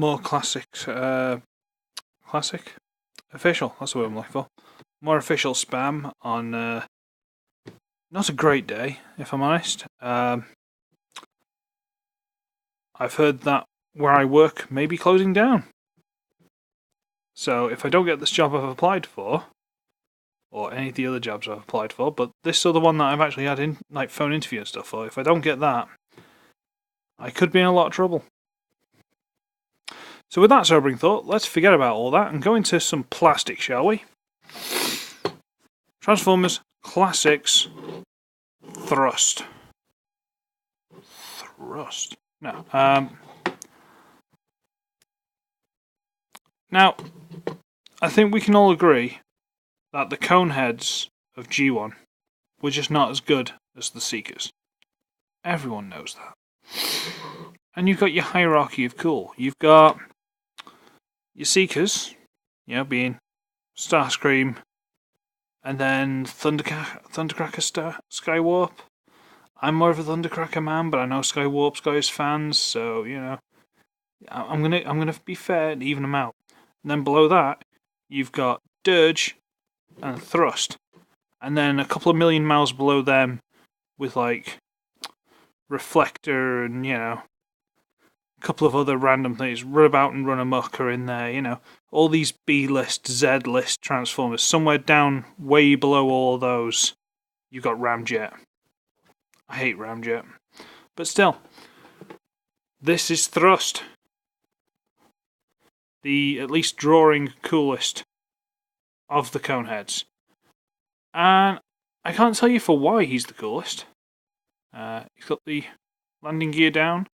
more official, that's the word I'm looking for. More official spam on not a great day, if I'm honest. I've heard that where I work may be closing down. So if I don't get this job I've applied for, or any of the other jobs I've applied for, but this other one that I've actually had in, like, phone interview and stuff for, if I don't get that, I could be in a lot of trouble. So with that sobering thought, let's forget about all that and go into some plastic, shall we? Transformers Classics Thrust. No. Now, I think we can all agree that the Coneheads of G1 were just not as good as the Seekers. Everyone knows that. And you've got your hierarchy of cool. You've got your Seekers, being Starscream, and then Thundercracker Skywarp. I'm more of a Thundercracker man, but I know Skywarp's got his fans, so I'm gonna be fair and even them out. And then below that, you've got Dirge and Thrust, and then a couple of million miles below them, with like Reflector and a couple of other random things. Runabout and Runamuck are in there. All these B-list, Z-list Transformers. Somewhere down, way below all those, you've got Ramjet. I hate Ramjet. But still, this is Thrust. The, at least drawing, coolest of the Coneheads. And I can't tell you for why he's the coolest. He's got the landing gear down.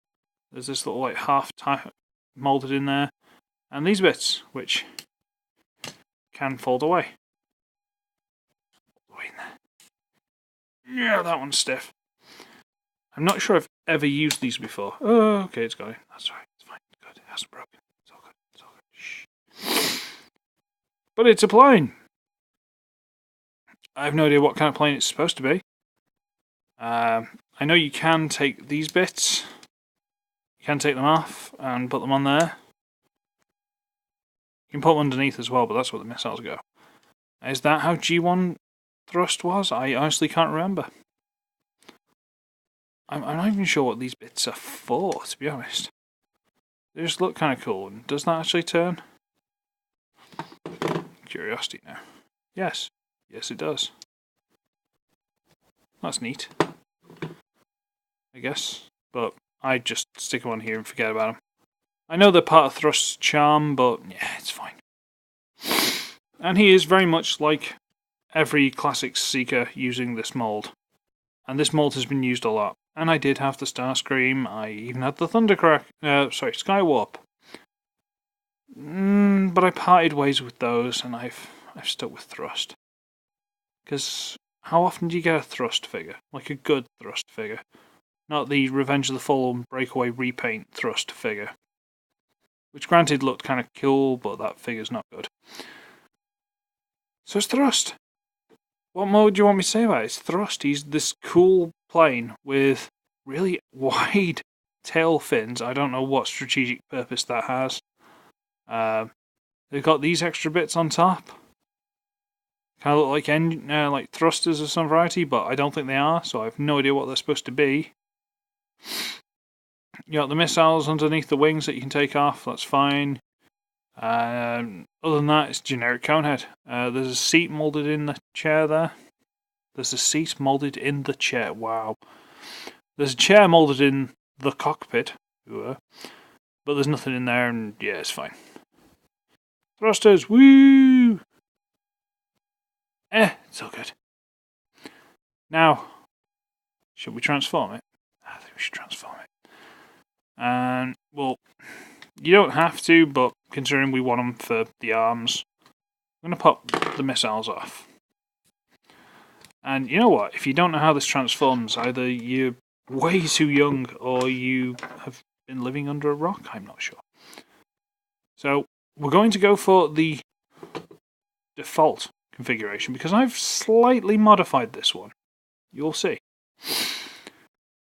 There's this little half tie moulded in there. And these bits, which can fold away. Fold away in there. Yeah, that one's stiff. I'm not sure I've ever used these before. Oh, okay, it's going. That's right. It's fine. It's good. It hasn't broken. It's all good. It's all good. Shh. But it's a plane. I have no idea what kind of plane it's supposed to be. I know you can take these bits. You can take them off and put them on there. You can put them underneath as well, but that's where the missiles go. Is that how G1 Thrust was? I honestly can't remember. I'm not even sure what these bits are for, to be honest. They just look kind of cool. Does that actually turn? Curiosity now. Yes. Yes, it does. That's neat, I guess. But I just stick them on here and forget about them. I know they're part of Thrust's charm, but yeah, it's fine. And he is very much like every classic Seeker using this mould. And this mould has been used a lot. And I did have the Starscream. I even had the Skywarp. But I parted ways with those, and I've stuck with Thrust. Because how often do you get a Thrust figure? Like a good Thrust figure. Not the Revenge of the Fallen breakaway repaint Thrust figure. Which granted looked kind of cool, but that figure's not good. So it's Thrust. What more do you want me to say about it? It's Thrust. He's this cool plane with really wide tail fins. I don't know what strategic purpose that has. They've got these extra bits on top. Kind of look like thrusters of some variety, but I don't think they are, so I have no idea what they're supposed to be. You got the missiles underneath the wings that you can take off, that's fine. Other than that, it's generic Conehead. There's a seat moulded in the chair there. There's a seat moulded in the chair, wow. There's a chair moulded in the cockpit, but there's nothing in there, and yeah, it's fine. Thrusters, woo! It's all good. Now, should we transform it? I think we should transform it. And, well, you don't have to, but considering we want them for the arms, I'm going to pop the missiles off. And you know what? If you don't know how this transforms, either you're way too young or you have been living under a rock, I'm not sure. So, we're going to go for the default configuration because I've slightly modified this one. You'll see.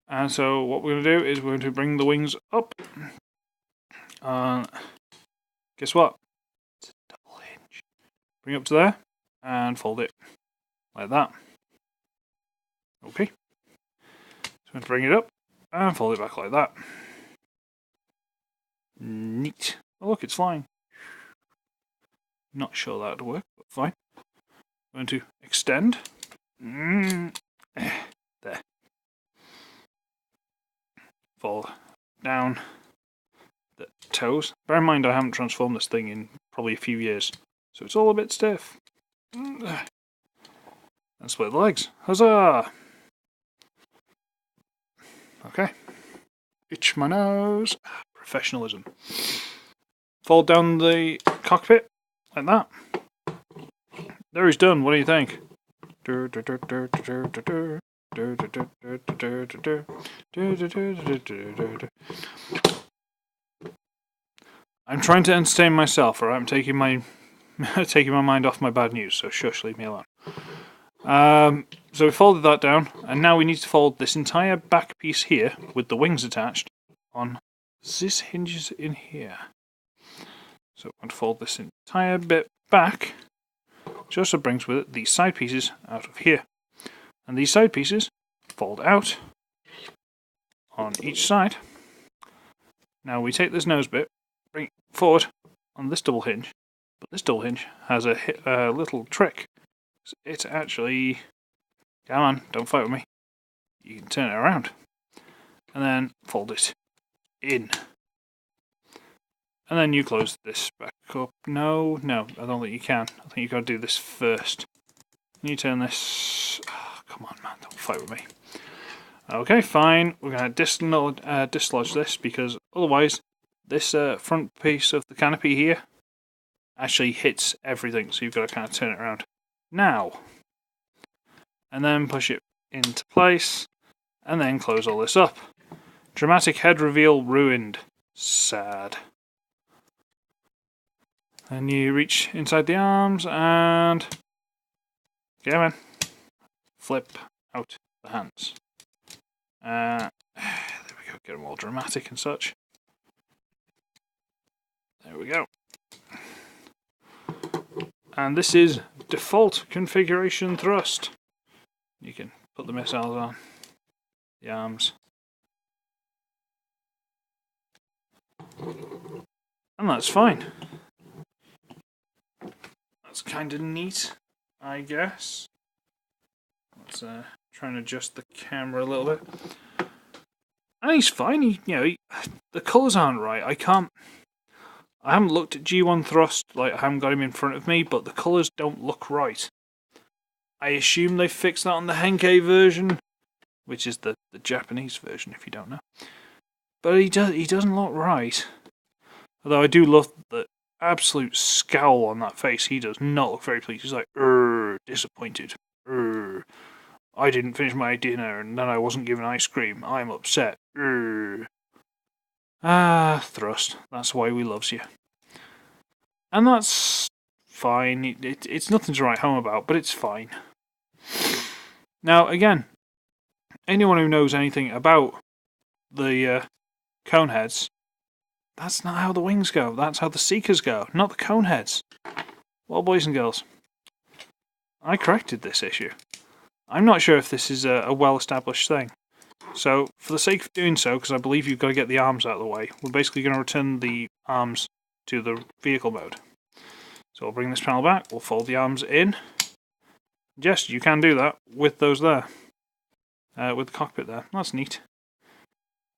And so what we're going to do is we're going to bring the wings up. guess what? It's a double hinge. Bring it up to there and fold it like that. Okay. So I'm going to bring it up and fold it back like that. Neat. Oh look, it's flying. Not sure that would work, but fine. I'm going to extend. There. Fold down the toes. Bear in mind I haven't transformed this thing in probably a few years, so it's all a bit stiff. And split the legs. Huzzah! Okay. Itch my nose. Professionalism. Fold down the cockpit like that. There he's done. What do you think? I'm trying to entertain myself, alright? I'm taking my mind off my bad news, so shush, leave me alone. So we folded that down, and now we need to fold this entire back piece here, with the wings attached, on this hinges in here. So I'm going to fold this entire bit back, which also brings with it these side pieces out of here. And these side pieces fold out on each side. Now we take this nose bit, bring it forward on this double hinge, but this double hinge has a little trick. It's actually... Come on, don't fight with me. You can turn it around. And then fold it in. And then you close this back up. No, I don't think you can. I think you've got to do this first. You turn this... Oh, come on, man, don't fight with me. Okay, fine. We're going to dislodge this, because otherwise this front piece of the canopy here actually hits everything, so you've got to kind of turn it around. Now, and then push it into place, and then close all this up. Dramatic head reveal ruined. Sad. And you reach inside the arms and get in. Flip out the hands. There we go, get them all dramatic and such. There we go. And this is default configuration thrust. You can put the missiles on, the arms. And that's fine. That's kind of neat, I guess. Let's try and adjust the camera a little bit. And he's fine. The colours aren't right. I haven't looked at G1 thrust. I haven't got him in front of me, but the colours don't look right. I assume they fixed that on the Henkei version, which is the Japanese version, if you don't know. But he doesn't look right. Although I do love the absolute scowl on that face. He does not look very pleased. He's like, disappointed. I didn't finish my dinner and then I wasn't given ice cream. I'm upset. Thrust. That's why we loves you. And that's fine. It's nothing to write home about, but it's fine. Now, again, anyone who knows anything about the cone heads, that's not how the wings go. That's how the Seekers go, not the cone heads. Well, boys and girls, I corrected this issue. I'm not sure if this is a well-established thing. So, for the sake of doing so, because I believe you've got to get the arms out of the way, we're basically going to return the arms to the vehicle mode. So we'll bring this panel back, we'll fold the arms in. Yes, you can do that with those there. With the cockpit there. That's neat.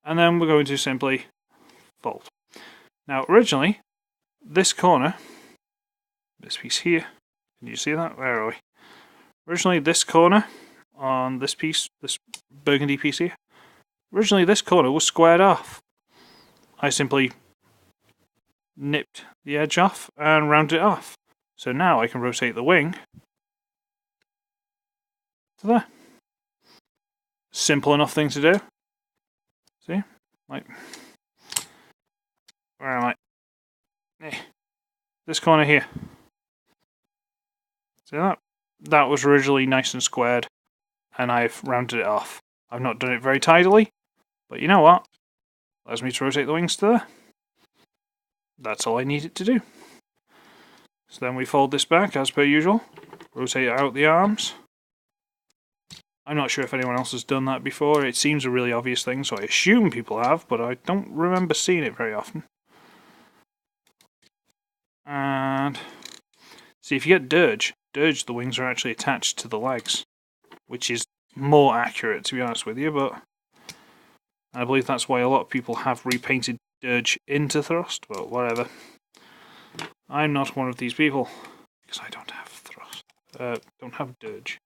And then we're going to simply fold. Now, originally, this corner, this piece here, can you see that? Where are we? Originally, this corner on this piece, this burgundy piece here, originally this corner was squared off. I simply nipped the edge off and rounded it off. So now I can rotate the wing to there. Simple enough thing to do. See? Like, where am I? This corner here. See that? That was originally nice and squared, and I've rounded it off. I've not done it very tidily, but you know what? Allows me to rotate the wings to there. that's all I need it to do. So then we fold this back as per usual, rotate out the arms. I'm not sure if anyone else has done that before. It seems a really obvious thing, so I assume people have, but I don't remember seeing it very often. And see, if you get dirge, the wings are actually attached to the legs, which is more accurate, to be honest with you, but I believe that's why a lot of people have repainted dirge into thrust, but whatever. I'm not one of these people, because I don't have thrust. Don't have dirge.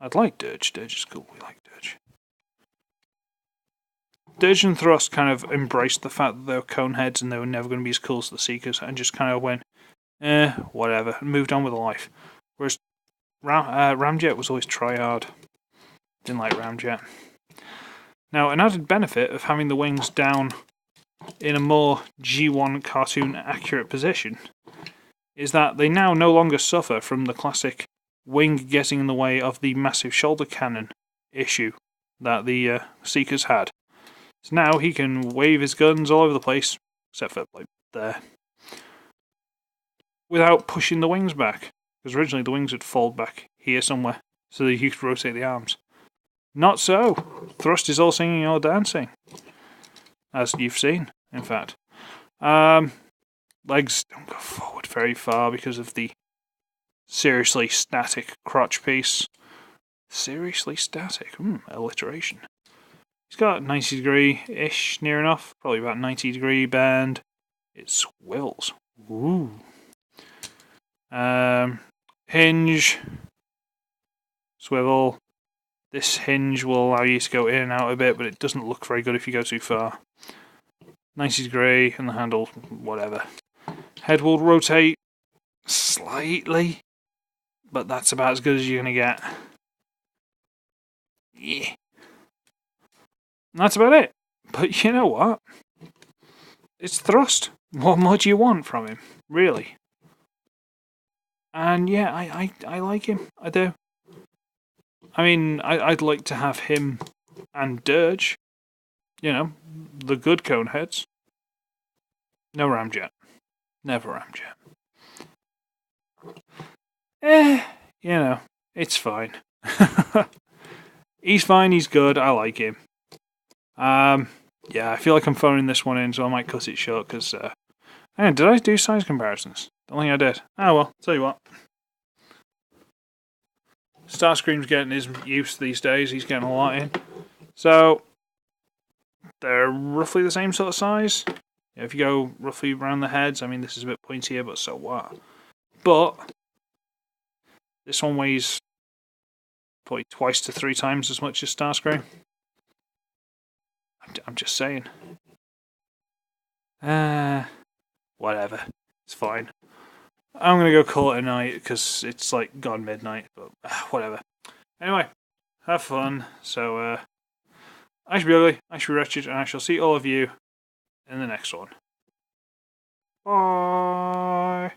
I'd like dirge. Dirge is cool. We like dirge. Dirge and thrust kind of embraced the fact that they were cone heads and they were never going to be as cool as the Seekers, and just kind of went, whatever, and moved on with life. Whereas Ramjet was always try hard. Didn't like Ramjet. Now, an added benefit of having the wings down in a more G1 cartoon accurate position is that they now no longer suffer from the classic wing getting in the way of the massive shoulder cannon issue that the Seekers had. So now he can wave his guns all over the place, except for like there, without pushing the wings back. Because originally the wings would fold back here somewhere, so that you could rotate the arms. Not so. Thrust is all singing or dancing, as you've seen, in fact. Legs don't go forward very far because of the seriously static crotch piece. Seriously static? Alliteration. He's got 90 degree-ish, near enough. Probably about 90 degree bend. It swivels. Ooh. Hinge. Swivel. This hinge will allow you to go in and out a bit, but it doesn't look very good if you go too far. 90 degree, and the handle, whatever. Head will rotate slightly, but that's about as good as you're going to get. Yeah. And that's about it. But you know what? It's thrust. What more do you want from him? Really? And yeah, I like him. I do. I mean, I'd like to have him and Dirge. You know, the good cone heads. No Ramjet. Never Ramjet. You know, it's fine. He's fine, he's good, I like him. Yeah, I feel like I'm phoning this one in, so I might cut it short, because, did I do size comparisons? Don't think I did. Oh well, tell you what. Starscream's getting his use these days, he's getting a lot in. So, they're roughly the same sort of size. If you go roughly around the heads, I mean, this is a bit pointier, but so what? But this one weighs probably twice to 3 times as much as Starscream. I'm just saying. Whatever. It's fine. I'm going to go call it a night because it's like gone midnight, but whatever. Anyway, have fun. So, I should be ugly, I should be wretched, and I shall see all of you in the next one. Bye.